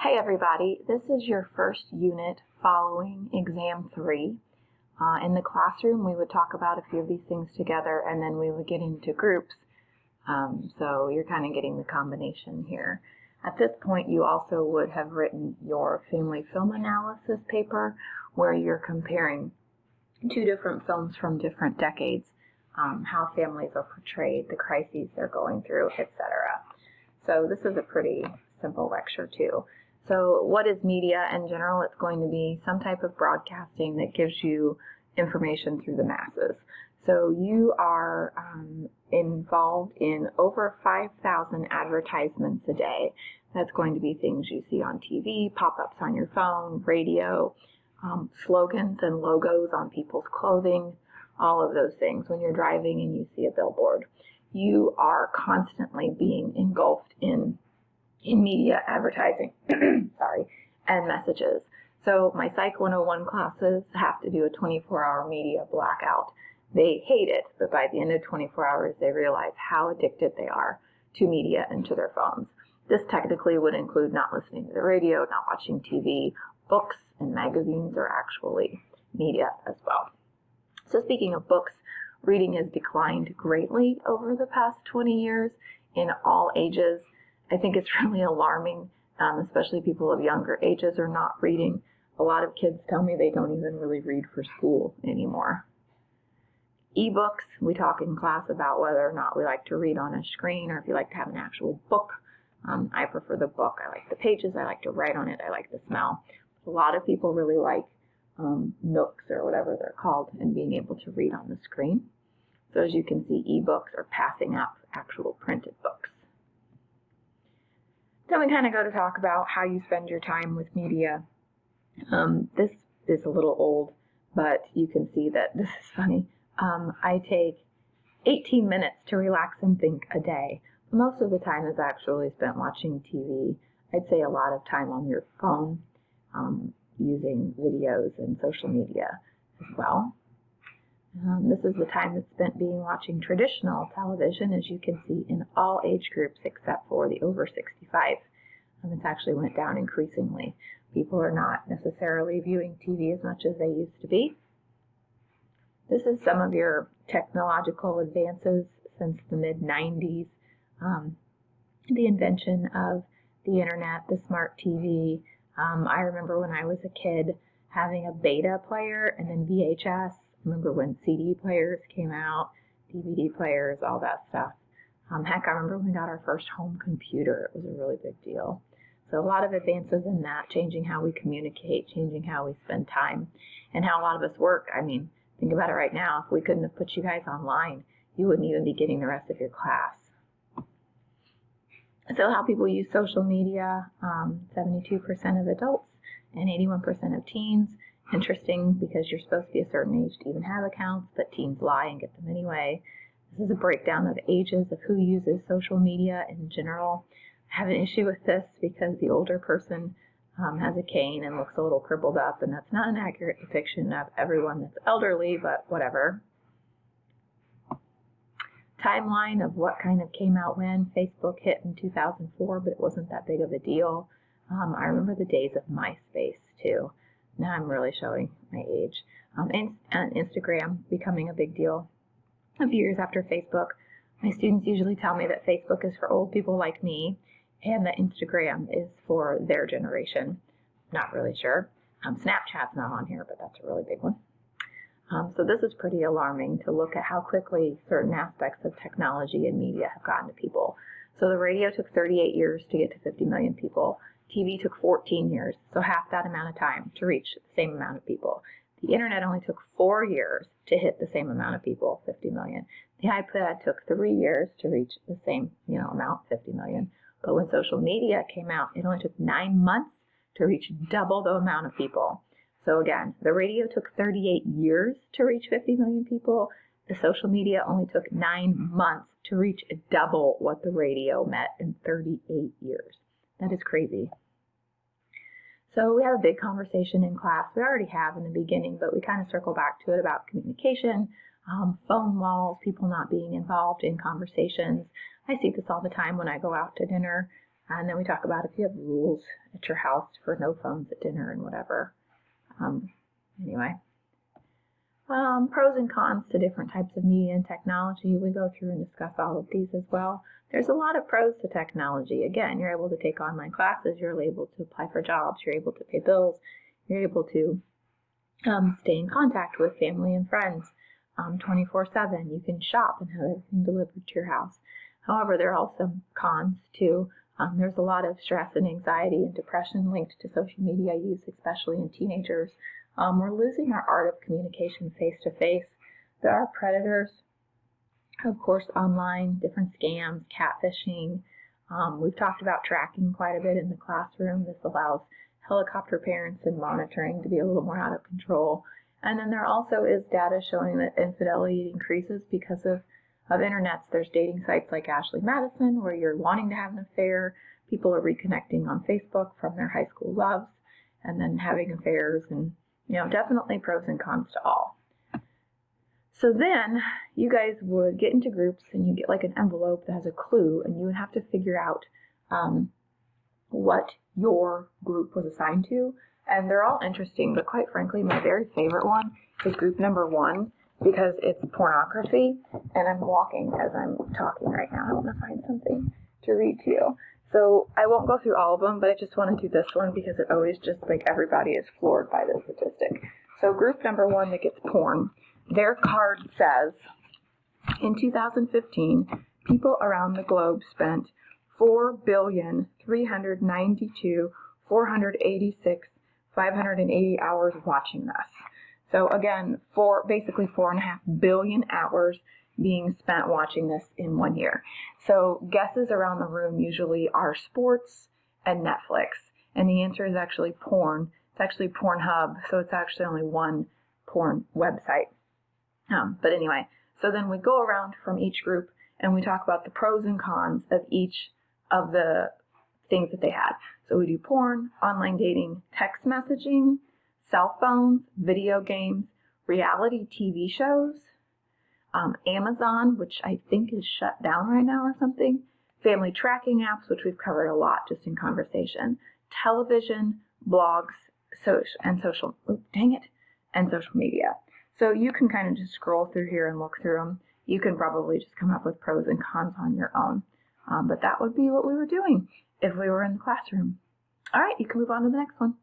Hey everybody, this is your first unit following exam 3. In the classroom we would talk about a few of these things together and then we would get into groups, so you're kind of getting the combination here. At this point you also would have written your family film analysis paper where you're comparing two different films from different decades, how families are portrayed, the crises they're going through, etc. So this is a pretty simple lecture too. So what is media in general? It's going to be some type of broadcasting that gives you information through the masses. So you are involved in over 5,000 advertisements a day. That's going to be things you see on TV, pop-ups on your phone, radio, slogans and logos on people's clothing, all of those things. When you're driving and you see a billboard, you are constantly being engulfed in media advertising, and messages. So my Psych 101 classes have to do a 24-hour media blackout. They hate it, but by the end of 24 hours, they realize how addicted they are to media and to their phones. This technically would include not listening to the radio, not watching TV. Books and magazines are actually media as well. So speaking of books, reading has declined greatly over the past 20 years in all ages. I think it's really alarming, especially people of younger ages are not reading. A lot of kids tell me they don't even really read for school anymore. Ebooks, we talk in class about whether or not we like to read on a screen or if you like to have an actual book. I prefer the book. I like the pages. I like to write on it. I like the smell. A lot of people really like Nooks or whatever they're called and being able to read on the screen. So as you can see, ebooks are passing up actual printed books. Then we kind of go to talk about how you spend your time with media. This is a little old, but you can see that this is funny. I take 18 minutes to relax and think a day. Most of the time is actually spent watching TV. I'd say a lot of time on your phone, using videos and social media as well. This is the time that's spent watching traditional television, as you can see, in all age groups except for the over 65. It's actually went down increasingly. People are not necessarily viewing TV as much as they used to be. This is some of your technological advances since the mid-90s. The invention of the internet, the smart TV. I remember when I was a kid having a beta player and then VHS. Remember when CD players came out, DVD players, all that stuff. Heck, I remember when we got our first home computer. It was a really big deal. So a lot of advances in that, changing how we communicate, changing how we spend time, and how a lot of us work. I mean, think about it right now. If we couldn't have put you guys online, you wouldn't even be getting the rest of your class. So how people use social media, 72% of adults and 81% of teens. Interesting because you're supposed to be a certain age to even have accounts, but teens lie and get them anyway. This is a breakdown of ages of who uses social media in general. I have an issue with this because the older person has a cane and looks a little crippled up, and that's not an accurate depiction of everyone that's elderly, but whatever. Timeline of what kind of came out when. Facebook hit in 2004, but it wasn't that big of a deal. I remember the days of MySpace too. Now I'm really showing my age. And Instagram becoming a big deal a few years after Facebook. My students usually tell me that Facebook is for old people like me and that Instagram is for their generation. Not really sure. Snapchat's not on here, but that's a really big one. So this is pretty alarming to look at how quickly certain aspects of technology and media have gotten to people. So the radio took 38 years to get to 50 million people. TV took 14 years, so half that amount of time to reach the same amount of people. The internet only took 4 years to hit the same amount of people, 50 million. The iPad took 3 years to reach the same, amount, 50 million. But when social media came out, it only took 9 months to reach double the amount of people. So again, the radio took 38 years to reach 50 million people. The social media only took 9 months to reach double what the radio met in 38 years. That is crazy. So we have a big conversation in class. We already have in the beginning, but we kind of circle back to it about communication, phone walls, people not being involved in conversations. I see this all the time when I go out to dinner. And then we talk about if you have rules at your house for no phones at dinner and whatever. Anyway. Pros and cons to different types of media and technology. We go through and discuss all of these as well. There's a lot of pros to technology. Again, you're able to take online classes, you're able to apply for jobs, you're able to pay bills, you're able to stay in contact with family and friends 24/7. You can shop and have everything delivered to your house. However, there are also cons too. There's a lot of stress and anxiety and depression linked to social media use, especially in teenagers. We're losing our art of communication face-to-face. There are predators, of course, online, different scams, catfishing. We've talked about tracking quite a bit in the classroom. This allows helicopter parents and monitoring to be a little more out of control. And then there also is data showing that infidelity increases because of internets. There's dating sites like Ashley Madison where you're wanting to have an affair. People are reconnecting on Facebook from their high school loves and then having affairs, and definitely pros and cons to all. So then you guys would get into groups and you get like an envelope that has a clue, and you would have to figure out what your group was assigned to. And they're all interesting, but quite frankly, my very favorite one is group number 1 because it's pornography. And I'm walking as I'm talking right now. I want to find something to read to you. So I won't go through all of them, but I just want to do this one because it always just like everybody is floored by this statistic. So group number 1 that gets porn, their card says, in 2015, people around the globe spent 4,392,486,580 hours watching this. So again, basically 4.5 billion hours being spent watching this in 1 year. So guesses around the room usually are sports and Netflix. And the answer is actually porn. It's actually Pornhub, so it's actually only one porn website. But anyway, so then we go around from each group and we talk about the pros and cons of each of the things that they had. So we do porn, online dating, text messaging, cell phones, video games, reality TV shows, Amazon, which I think is shut down right now or something, family tracking apps, which we've covered a lot just in conversation, television, blogs, and social media. So you can kind of just scroll through here and look through them. You can probably just come up with pros and cons on your own. But that would be what we were doing if we were in the classroom. All right, you can move on to the next one.